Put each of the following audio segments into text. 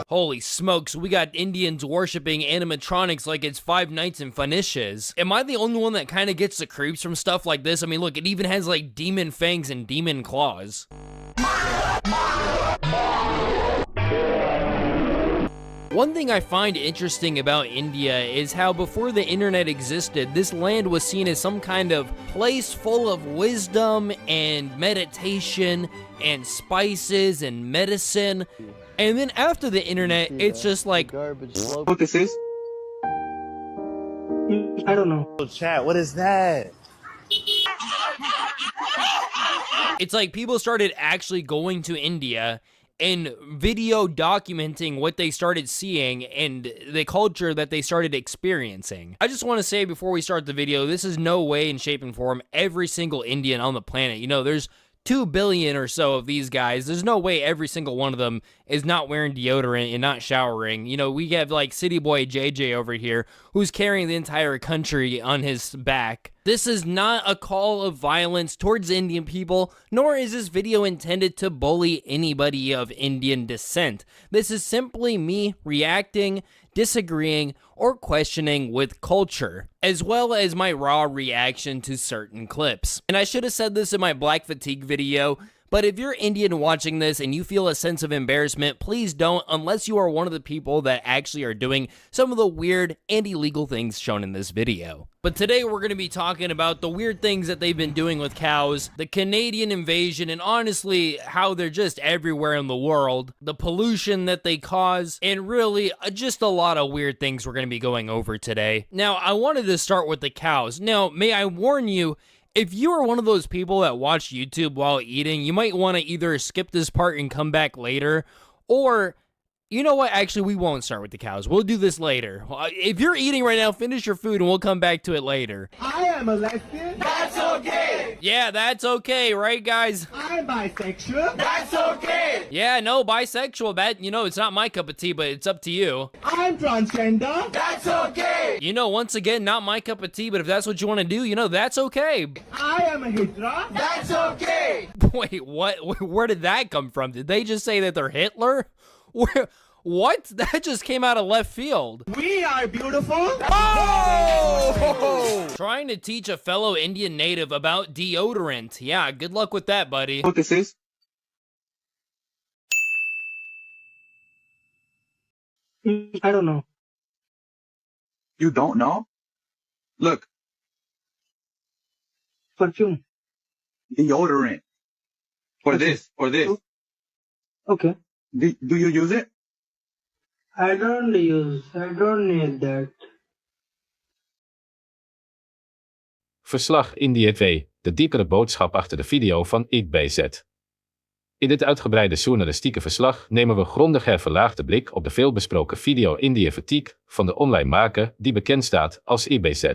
Holy smokes, we got Indians worshipping animatronics like it's Five Nights in Furnish's. Am I the only one that kind of gets the creeps from stuff like this? I mean, look, it even has like demon fangs and demon claws. One thing I find interesting about India is how before the internet existed, this land was seen as some kind of place full of wisdom and meditation and spices and medicine. And then after the internet, it's just like... What this is? I don't know. Oh, chat, what is that? It's like people started actually going to India and video documenting what they started seeing and the culture that they started experiencing. I just want to say before we start the video, this is no way in shape and form every single Indian on the planet. You know, there's 2 billion or so of these guys. There's no way every single one of them is not wearing deodorant and not showering. You know, we have like city boy JJ over here who's carrying the entire country on his back. This is not a call of violence towards Indian people, nor is this video intended to bully anybody of Indian descent. This is simply me reacting, disagreeing, or questioning with culture, as well as my raw reaction to certain clips. And I should have said this in my Black Fatigue video, but if you're Indian watching this and you feel a sense of embarrassment, please don't, unless you are one of the people that actually are doing some of the weird and illegal things shown in this video. But today we're going to be talking about the weird things that they've been doing with cows, the Canadian invasion, and honestly, how they're just everywhere in the world, the pollution that they cause, and really just a lot of weird things we're going to be going over today. Now, I wanted to start with the cows. Now, may I warn you, if you are one of those people that watch YouTube while eating, you might want to either skip this part and come back later, or... you know what? Actually, we won't start with the cows. We'll do this later. If you're eating right now, finish your food and we'll come back to it later. I am a lesbian. That's okay. Yeah, that's okay, right, guys? I'm bisexual. That's okay. Yeah, no, bisexual. That, you know, it's not my cup of tea, but it's up to you. I'm transgender. That's okay. You know, once again, not my cup of tea, but if that's what you want to do, you know, that's okay. I am a Hydra. That's okay. Wait, what? Where did that come from? Did they just say that they're Hitler? What? That just came out of left field. We are beautiful. Oh! Trying to teach a fellow Indian native about deodorant. Yeah, good luck with that, buddy. What this is? I don't know. You don't know? Look, Perfume. deodorant. For this. Okay. Do you use it? I don't need that. Verslag Indië 2, de diepere boodschap achter de video van IBZ. In dit uitgebreide journalistieke verslag nemen we grondig herverlaagde blik op de veelbesproken video Indië Fatigue van de online maker die bekend staat als IBZ.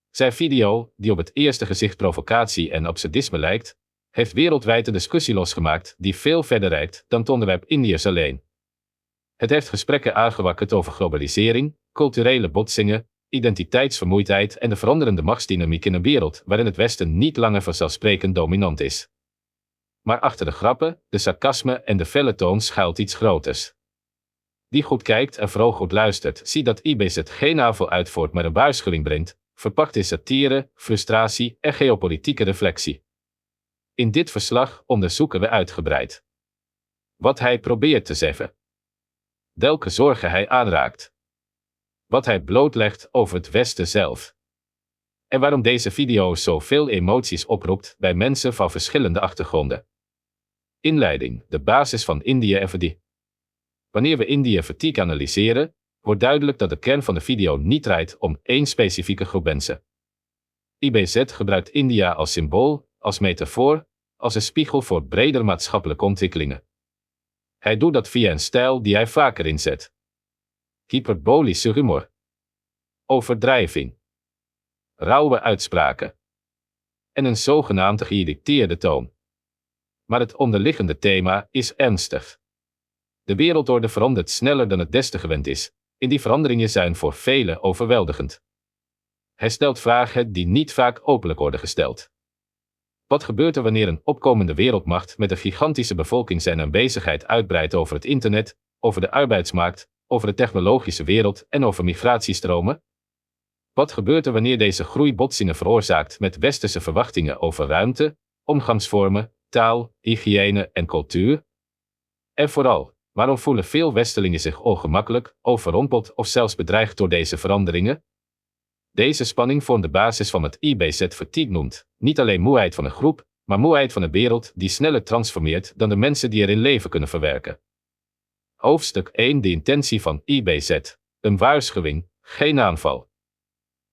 Zijn video, die op het eerste gezicht provocatie en absurdisme lijkt, heeft wereldwijd een discussie losgemaakt die veel verder reikt dan het onderwerp Indiërs alleen. Het heeft gesprekken aangewakkerd over globalisering, culturele botsingen, identiteitsvermoeidheid en de veranderende machtsdynamiek in een wereld waarin het Westen niet langer vanzelfsprekend dominant is. Maar achter de grappen, de sarcasme en de felle toon schuilt iets groters. Die goed kijkt en vooral goed luistert, ziet dat IBZ geen aanval uitvoert maar een waarschuwing brengt, verpakt in satire, frustratie en geopolitieke reflectie. In dit verslag onderzoeken we uitgebreid wat hij probeert te zeggen, welke zorgen hij aanraakt, wat hij blootlegt over het Westen zelf, en waarom deze video zoveel emoties oproept bij mensen van verschillende achtergronden. Inleiding, de basis van Indië en Fatigue. Wanneer we Indië Fatigue analyseren, wordt duidelijk dat de kern van de video niet draait om één specifieke groep mensen. IBZ gebruikt India als symbool, als metafoor, als een spiegel voor breder maatschappelijke ontwikkelingen. Hij doet dat via een stijl die hij vaker inzet. Hyperbolische humor. Overdrijving. Rauwe uitspraken. En een zogenaamd gedicteerde toon. Maar het onderliggende thema is ernstig. De wereldorde verandert sneller dan het Westen gewend is, en die veranderingen zijn voor velen overweldigend. Hij stelt vragen die niet vaak openlijk worden gesteld. Wat gebeurt er wanneer een opkomende wereldmacht met een gigantische bevolking zijn aanwezigheid uitbreidt over het internet, over de arbeidsmarkt, over de technologische wereld en over migratiestromen? Wat gebeurt er wanneer deze groei botsingen veroorzaakt met westerse verwachtingen over ruimte, omgangsvormen, taal, hygiëne en cultuur? En vooral, waarom voelen veel Westelingen zich ongemakkelijk, overrompeld of zelfs bedreigd door deze veranderingen? Deze spanning vormt de basis van wat IBZ-fatigue noemt, niet alleen moeheid van een groep, maar moeheid van een wereld die sneller transformeert dan de mensen die erin leven kunnen verwerken. Hoofdstuk 1: De intentie van IBZ. Een waarschuwing, geen aanval.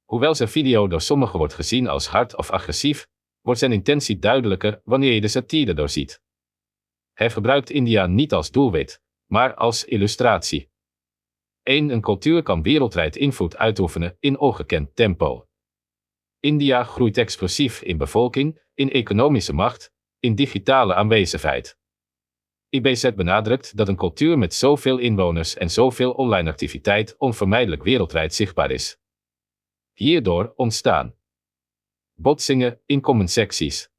Hoewel zijn video door sommigen wordt gezien als hard of agressief, wordt zijn intentie duidelijker wanneer je de satire doorziet. Hij gebruikt India niet als doelwit, maar als illustratie. 1. Een cultuur kan wereldwijd invloed uitoefenen in ongekend tempo. India groeit explosief in bevolking, in economische macht, in digitale aanwezigheid. IBZ benadrukt dat een cultuur met zoveel inwoners en zoveel online activiteit onvermijdelijk wereldwijd zichtbaar is. Hierdoor ontstaan botsingen in commentsecties,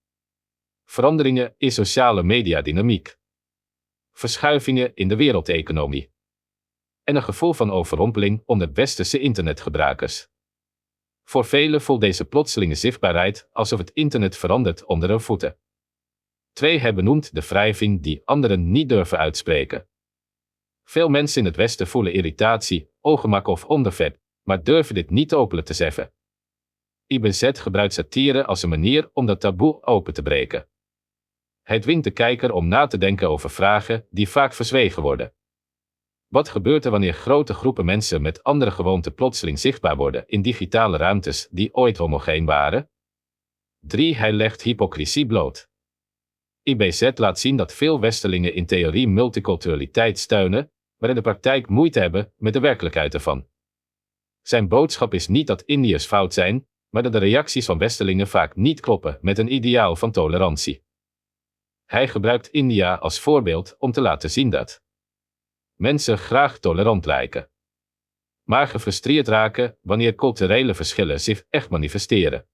veranderingen in sociale mediadynamiek, verschuivingen in de wereldeconomie en een gevoel van overrompeling onder westerse internetgebruikers. Voor velen voelt deze plotselinge zichtbaarheid alsof het internet verandert onder hun voeten. 2. Hij benoemt de wrijving die anderen niet durven uitspreken. Veel mensen in het Westen voelen irritatie, ongemak of onderwerp, maar durven dit niet openlijk te zeggen. IBZ gebruikt satire als een manier om dat taboe open te breken. Hij dwingt de kijker om na te denken over vragen die vaak verzwegen worden. Wat gebeurt er wanneer grote groepen mensen met andere gewoonten plotseling zichtbaar worden in digitale ruimtes die ooit homogeen waren? 3. Hij legt hypocrisie bloot. IBZ laat zien dat veel Westelingen in theorie multiculturaliteit steunen, maar in de praktijk moeite hebben met de werkelijkheid ervan. Zijn boodschap is niet dat Indiërs fout zijn, maar dat de reacties van Westelingen vaak niet kloppen met een ideaal van tolerantie. Hij gebruikt India als voorbeeld om te laten zien dat mensen graag tolerant lijken, maar gefrustreerd raken wanneer culturele verschillen zich echt manifesteren.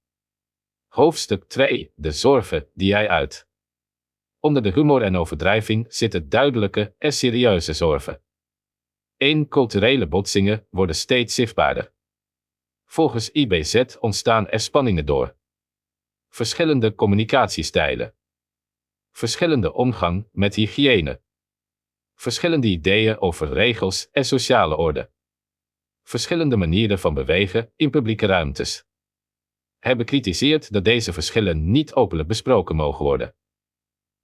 Hoofdstuk 2: De zorgen die hij uit. Onder de humor en overdrijving zitten duidelijke en serieuze zorgen. 1. Culturele botsingen worden steeds zichtbaarder. Volgens IBZ ontstaan er spanningen door verschillende communicatiestijlen, verschillende omgang met hygiëne, verschillende ideeën over regels en sociale orde, verschillende manieren van bewegen in publieke ruimtes. Hij bekritiseert dat deze verschillen niet openlijk besproken mogen worden.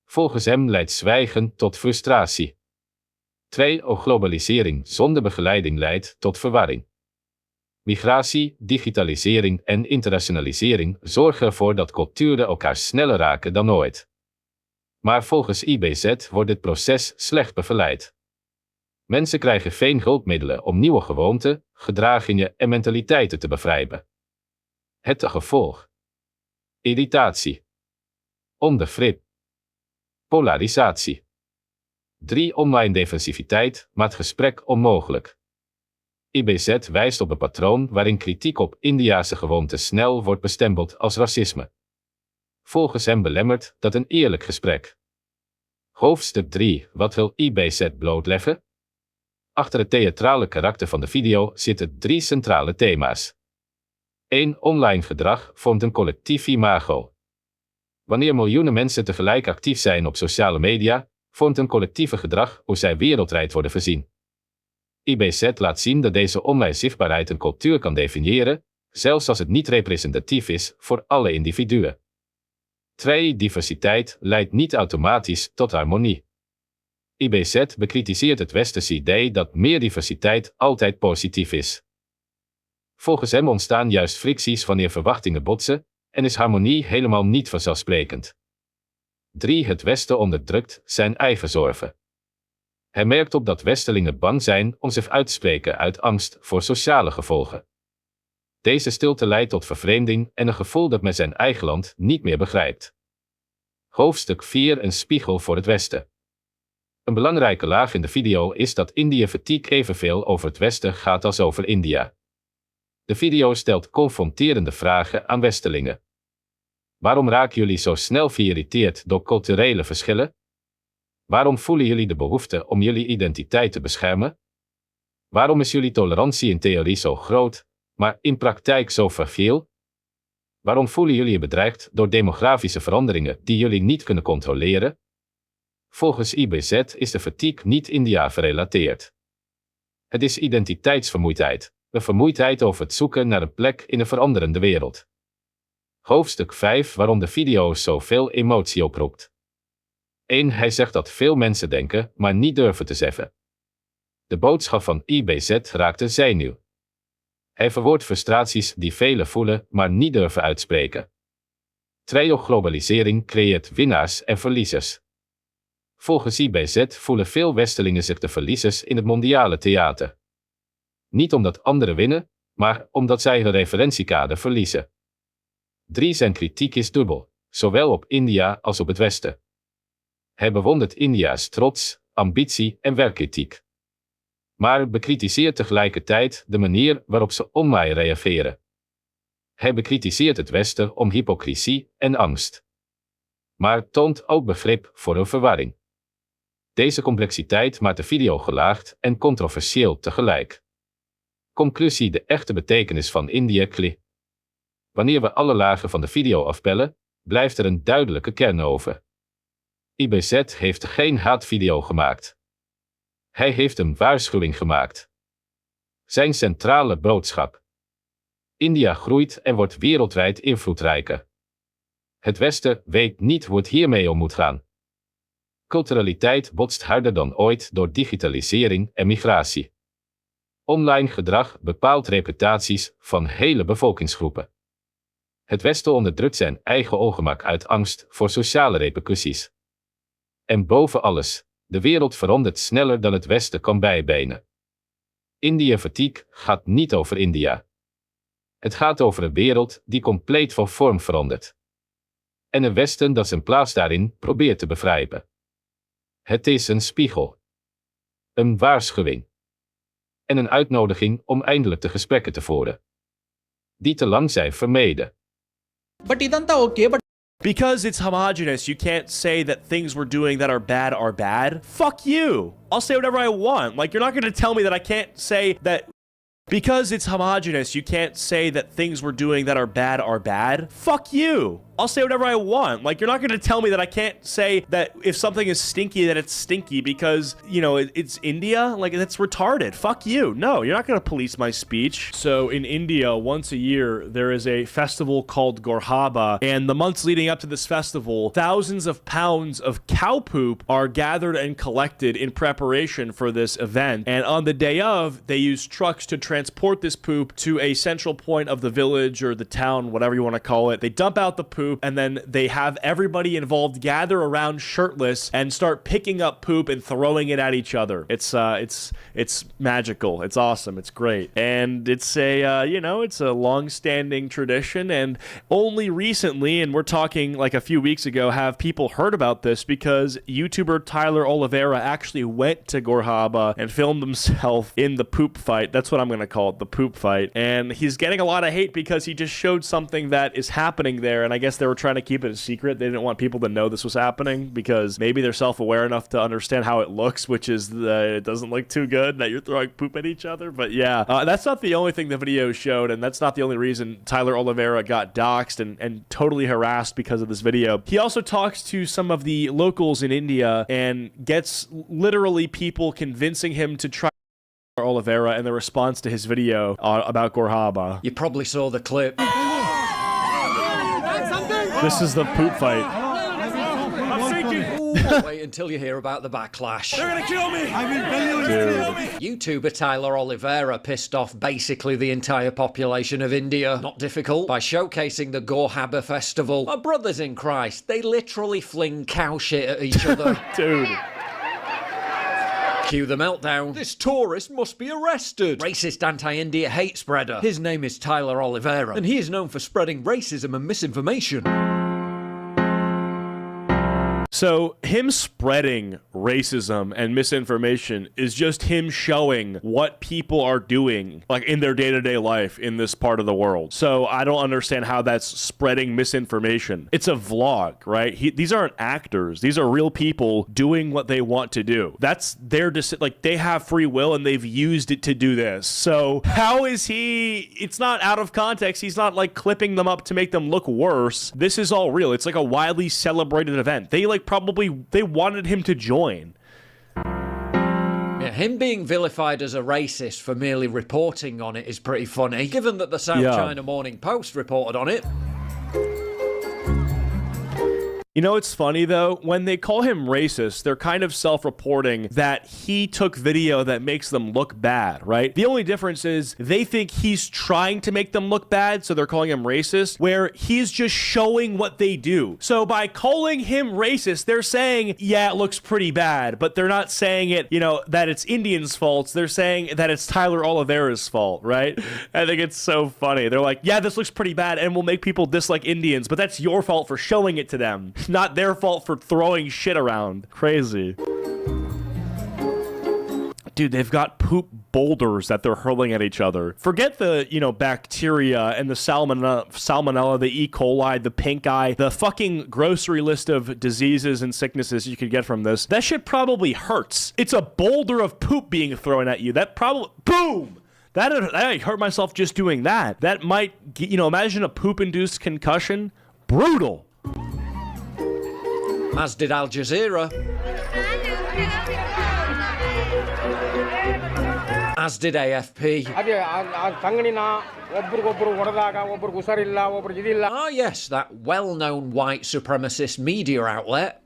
Volgens hem leidt zwijgen tot frustratie. 2. Globalisering zonder begeleiding leidt tot verwarring. Migratie, digitalisering en internationalisering zorgen ervoor dat culturen elkaar sneller raken dan ooit. Maar volgens IBZ wordt dit proces slecht begeleid. Mensen krijgen geen hulpmiddelen om nieuwe gewoonten, gedragingen en mentaliteiten te begrijpen. Het gevolg: irritatie, onbegrip, polarisatie. 3. Online defensiviteit maakt gesprek onmogelijk. IBZ wijst op een patroon waarin kritiek op Indiase gewoonten snel wordt bestempeld als racisme. Volgens hem belemmert dat een eerlijk gesprek. Hoofdstuk 3: Wat wil IBZ blootleggen? Achter het theatrale karakter van de video zitten 3 centrale thema's. 1. Online gedrag vormt een collectief imago. Wanneer miljoenen mensen tegelijk actief zijn op sociale media, vormt een collectieve gedrag hoe zij wereldwijd worden voorzien. IBZ laat zien dat deze online zichtbaarheid een cultuur kan definiëren, zelfs als het niet representatief is voor alle individuen. 2. Diversiteit leidt niet automatisch tot harmonie. IBZ bekritiseert het westerse idee dat meer diversiteit altijd positief is. Volgens hem ontstaan juist fricties wanneer verwachtingen botsen en is harmonie helemaal niet vanzelfsprekend. 3. Het Westen onderdrukt zijn eigen zorgen. Hij merkt op dat Westelingen bang zijn om zich uit te spreken uit angst voor sociale gevolgen. Deze stilte leidt tot vervreemding en een gevoel dat men zijn eigen land niet meer begrijpt. Hoofdstuk 4: Een spiegel voor het Westen. Een belangrijke laag in de video is dat India-fatigue evenveel over het Westen gaat als over India. De video stelt confronterende vragen aan Westelingen. Waarom raken jullie zo snel geïrriteerd door culturele verschillen? Waarom voelen jullie de behoefte om jullie identiteit te beschermen? Waarom is jullie tolerantie in theorie zo groot, maar in praktijk zo verveel? Waarom voelen jullie je bedreigd door demografische veranderingen die jullie niet kunnen controleren? Volgens IBZ is de fatigue niet India-gerelateerd. Het is identiteitsvermoeidheid, een vermoeidheid over het zoeken naar een plek in een veranderende wereld. Hoofdstuk 5 waarom de video zoveel emotie oproept. 1. Hij zegt dat veel mensen denken, maar niet durven te zeggen. De boodschap van IBZ raakt de zenuw. Hij verwoordt frustraties die velen voelen, maar niet durven uitspreken. Globalisering creëert winnaars en verliezers. Volgens IBZ voelen veel Westelingen zich de verliezers in het mondiale theater. Niet omdat anderen winnen, maar omdat zij hun referentiekader verliezen. 3. Zijn kritiek is dubbel, zowel op India als op het Westen. Hij bewondert India's trots, ambitie en werkethiek. Maar bekritiseert tegelijkertijd de manier waarop ze online reageren. Hij bekritiseert het Westen om hypocrisie en angst. Maar toont ook begrip voor een verwarring. Deze complexiteit maakt de video gelaagd en controversieel tegelijk. Conclusie: de echte betekenis van India kli. Wanneer we alle lagen van de video afpellen, blijft er een duidelijke kern over. IBZ heeft geen haatvideo gemaakt. Hij heeft een waarschuwing gemaakt. Zijn centrale boodschap. India groeit en wordt wereldwijd invloedrijker. Het Westen weet niet hoe het hiermee om moet gaan. Culturaliteit botst harder dan ooit door digitalisering en migratie. Online gedrag bepaalt reputaties van hele bevolkingsgroepen. Het Westen onderdrukt zijn eigen ongemak uit angst voor sociale repercussies. En boven alles, de wereld verandert sneller dan het Westen kan bijbenen. India-fatigue gaat niet over India. Het gaat over een wereld die compleet van vorm verandert. En een Westen dat zijn plaats daarin probeert te begrijpen. Het is een spiegel. Een waarschuwing. En een uitnodiging om eindelijk de gesprekken te voeren. Die te lang zijn vermeden. Because it's homogenous, you can't say that things we're doing that are bad. Fuck you. I'll say whatever I want. Like, you're not going to tell me that I can't say that. Because it's homogenous, you can't say that things we're doing that are bad. Fuck you. I'll say whatever I want. Like, you're not going to tell me that I can't say that if something is stinky, that it's stinky because, you know, it's India? Like, that's retarded. Fuck you. No, you're not going to police my speech. So in India, once a year, there is a festival called Gorhaba. And the months leading up to this festival, thousands of pounds of cow poop are gathered and collected in preparation for this event. And on the day of, they use trucks to transport this poop to a central point of the village or the town, whatever you want to call it. They dump out the poop, and then they have everybody involved gather around shirtless and start picking up poop and throwing it at each other. It's magical. It's awesome. It's great. And it's a, it's a long-standing tradition, and only recently, and we're talking like a few weeks ago, have people heard about this because YouTuber Tyler Oliveira actually went to Gorhaba and filmed himself in the poop fight. That's what I'm going to call it, the poop fight. And he's getting a lot of hate because he just showed something that is happening there, and I guess they were trying to keep it a secret. They didn't want people to know this was happening because maybe they're self-aware enough to understand how it looks, which is that it doesn't look too good that you're throwing poop at each other. But yeah, that's not the only thing the video showed, and that's not the only reason Tyler Oliveira got doxxed and totally harassed because of this video. He also talks to some of the locals in India and gets literally people convincing him to try Oliveira in the response to his video about Gorhaba. You probably saw the clip. This is the poop fight. I'm sinking. Wait until you hear about the backlash. They're gonna kill me! YouTuber Tyler Oliveira pissed off basically the entire population of India. Not difficult. By showcasing the Gorhaba festival. My brothers in Christ, they literally fling cow shit at each other. Dude. Cue the meltdown. This tourist must be arrested. Racist anti-India hate spreader. His name is Tyler Oliveira, and he is known for spreading racism and misinformation. So him spreading racism and misinformation is just him showing what people are doing, like in their day-to-day life in this part of the world. So I don't understand how that's spreading misinformation. It's a vlog, right? These aren't actors. These are real people doing what they want to do. That's their like they have free will and they've used it to do this. So how is he? It's not out of context. He's not like clipping them up to make them look worse. This is all real. It's like a widely celebrated event. They wanted him to join. Yeah, him being vilified as a racist for merely reporting on it is pretty funny, given that the South China Morning Post reported on it. You know, it's funny though, when they call him racist, they're kind of self-reporting that he took video that makes them look bad, right? The only difference is they think he's trying to make them look bad, so they're calling him racist, where he's just showing what they do. So by calling him racist, they're saying, yeah, it looks pretty bad, but they're not saying it, you know, that it's Indians' fault. They're saying that it's Tyler Oliveira's fault, right? I think it's so funny. They're like, yeah, this looks pretty bad and will make people dislike Indians, but that's your fault for showing it to them. Not their fault for throwing shit around. Crazy. Dude, they've got poop boulders that they're hurling at each other. Forget the, you know, bacteria and the salmonella, the E. coli, the pink eye, the fucking grocery list of diseases and sicknesses you could get from this. That shit probably hurts. It's a boulder of poop being thrown at you. That probably, boom! I hurt myself just doing that. That might, you know, imagine a poop-induced concussion. Brutal. As did Al Jazeera. As did AFP. Ah yes, that well-known white supremacist media outlet,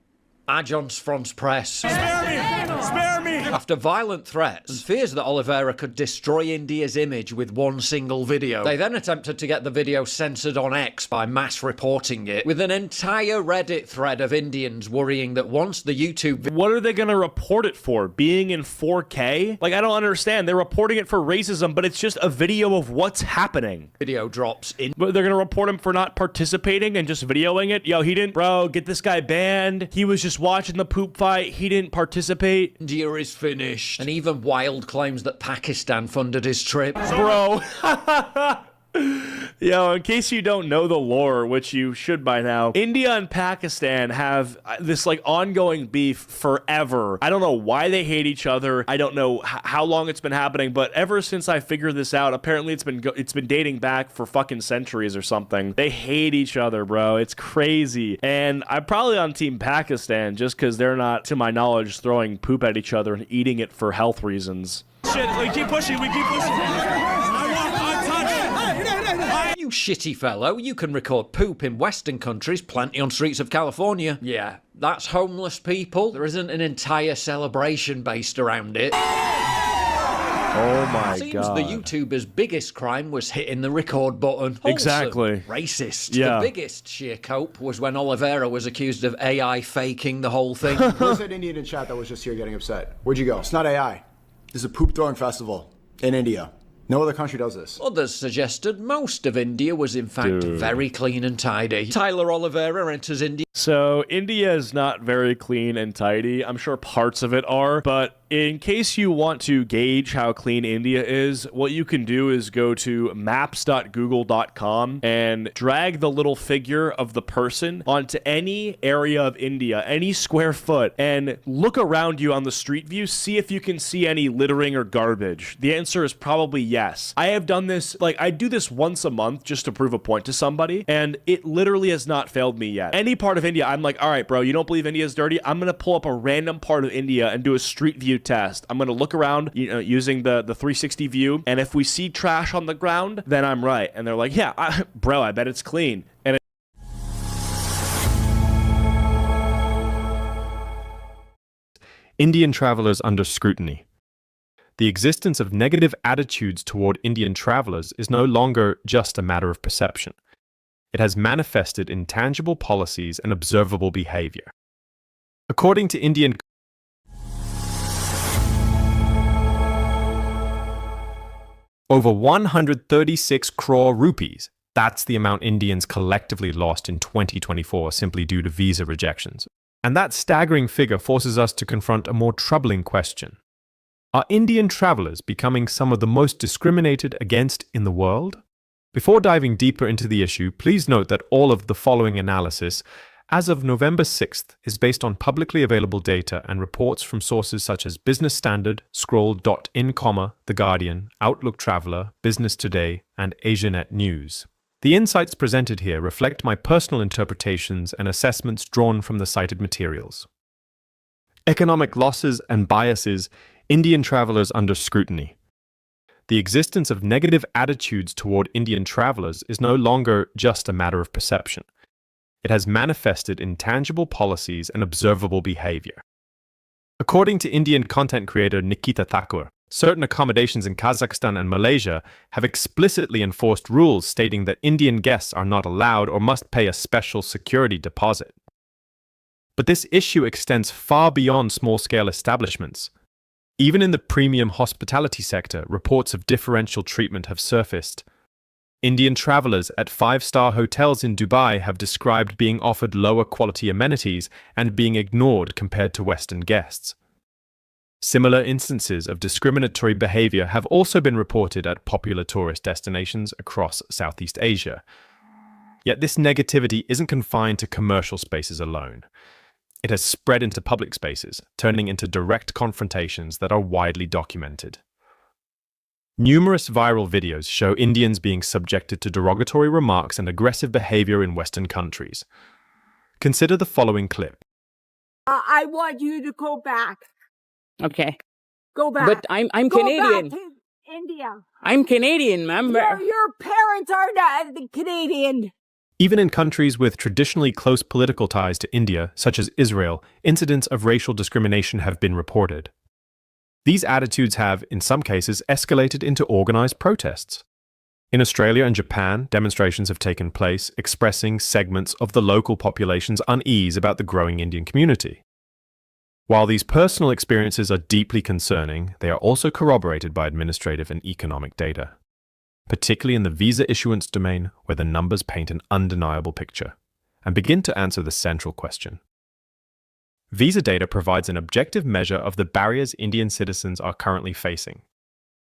Agence France-Presse. Spare me! After violent threats and fears that Oliveira could destroy India's image with one single video, they then attempted to get the video censored on X by mass reporting it, with an entire Reddit thread of Indians worrying that once the YouTube What are they gonna report it for? Being in 4K? Like, I don't understand. They're reporting it for racism, but it's just a video of what's happening. video drops in. But they're gonna report him for not participating and just videoing it? Yo, he didn't, bro, get this guy banned. He was just watching the poop fight. He didn't participate. India is finished. And even wild claims that Pakistan funded his trip. Bro. Yo, in case you don't know the lore, which you should by now, India and Pakistan have this like ongoing beef forever. I don't know why they hate each other. I don't know how long it's been happening, but ever since I figured this out, apparently it's been dating back for fucking centuries or something. They hate each other, bro. It's crazy. And I'm probably on Team Pakistan just because they're not, to my knowledge, throwing poop at each other and eating it for health reasons. Shit, we keep pushing. You shitty fellow, you can record poop in Western countries, plenty on streets of California. Yeah, that's homeless people. There isn't an entire celebration based around it. Oh my Seems god. the YouTuber's biggest crime was hitting the record button. Wholesome. Exactly. Racist. Yeah. The biggest sheer cope was when Oliveira was accused of AI faking the whole thing. Where's that Indian in chat that was just here getting upset? Where'd you go? It's not AI. This is a poop throwing festival in India. No other country does this. Others suggested most of India was in fact very clean and tidy. Tyler Oliveira enters India. So India is not very clean and tidy. I'm sure parts of it are, but in case you want to gauge how clean India is, what you can do is go to maps.google.com and drag the little figure of the person onto any area of India, any square foot, and look around you on the street view, see if you can see any littering or garbage. The answer is probably yes. I have done this, like I do this once a month just to prove a point to somebody, and it literally has not failed me yet. Any part of India, I'm like, all right, bro, you don't believe India is dirty? I'm going to pull up a random part of India and do a street view test. I'm going to look around, you know, using the 360 view, and if we see trash on the ground, then I'm right. And they're like, yeah, bro, I bet it's clean. And Indian travelers under scrutiny. The existence of negative attitudes toward Indian travelers is no longer just a matter of perception. It has manifested in tangible policies and observable behavior. According to Indian over 136 crore rupees, that's the amount Indians collectively lost in 2024 simply due to visa rejections, And that staggering figure forces us to confront a more troubling question. Are Indian travelers becoming some of the most discriminated against in the world? Before diving deeper into the issue, please note that all of the following analysis, as of November 6th, is based on publicly available data and reports from sources such as Business Standard, Scroll.in, The Guardian, Outlook Traveler, Business Today, and Asianet News. The insights presented here reflect my personal interpretations and assessments drawn from the cited materials. Economic losses and biases, Indian travelers under scrutiny. The existence of negative attitudes toward Indian travelers is no longer just a matter of perception. It has manifested in tangible policies and observable behavior. According to Indian content creator Nikita Thakur, certain accommodations in Kazakhstan and Malaysia have explicitly enforced rules stating that Indian guests are not allowed or must pay a special security deposit. But this issue extends far beyond small-scale establishments. Even in the premium hospitality sector, reports of differential treatment have surfaced. Indian travelers at five-star hotels in Dubai have described being offered lower quality amenities and being ignored compared to Western guests. Similar instances of discriminatory behavior have also been reported at popular tourist destinations across Southeast Asia. Yet this negativity isn't confined to commercial spaces alone. It has spread into public spaces, turning into direct confrontations that are widely documented. Numerous viral videos show Indians being subjected to derogatory remarks and aggressive behavior in Western countries. Consider the following clip. I want you to go back. Okay. Go back. But I'm Go Canadian. back to India. I'm Canadian, ma'am. Your parents are not Canadian. Even in countries with traditionally close political ties to India, such as Israel, incidents of racial discrimination have been reported. These attitudes have, in some cases, escalated into organized protests. In Australia and Japan, demonstrations have taken place expressing segments of the local population's unease about the growing Indian community. While these personal experiences are deeply concerning, they are also corroborated by administrative and economic data, particularly in the visa issuance domain, where the numbers paint an undeniable picture and begin to answer the central question. Visa data provides an objective measure of the barriers Indian citizens are currently facing.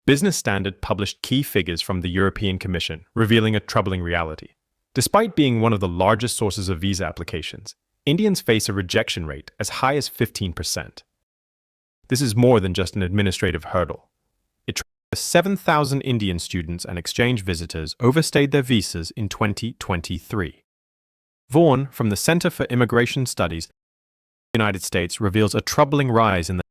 Business Standard published key figures from the European Commission, revealing a troubling reality. Despite being one of the largest sources of visa applications, Indians face a rejection rate as high as 15%. This is more than just an administrative hurdle. 7,000 Indian students and exchange visitors overstayed their visas in 2023. Vaughan, from the Center for Immigration Studies, United States, reveals a troubling rise in the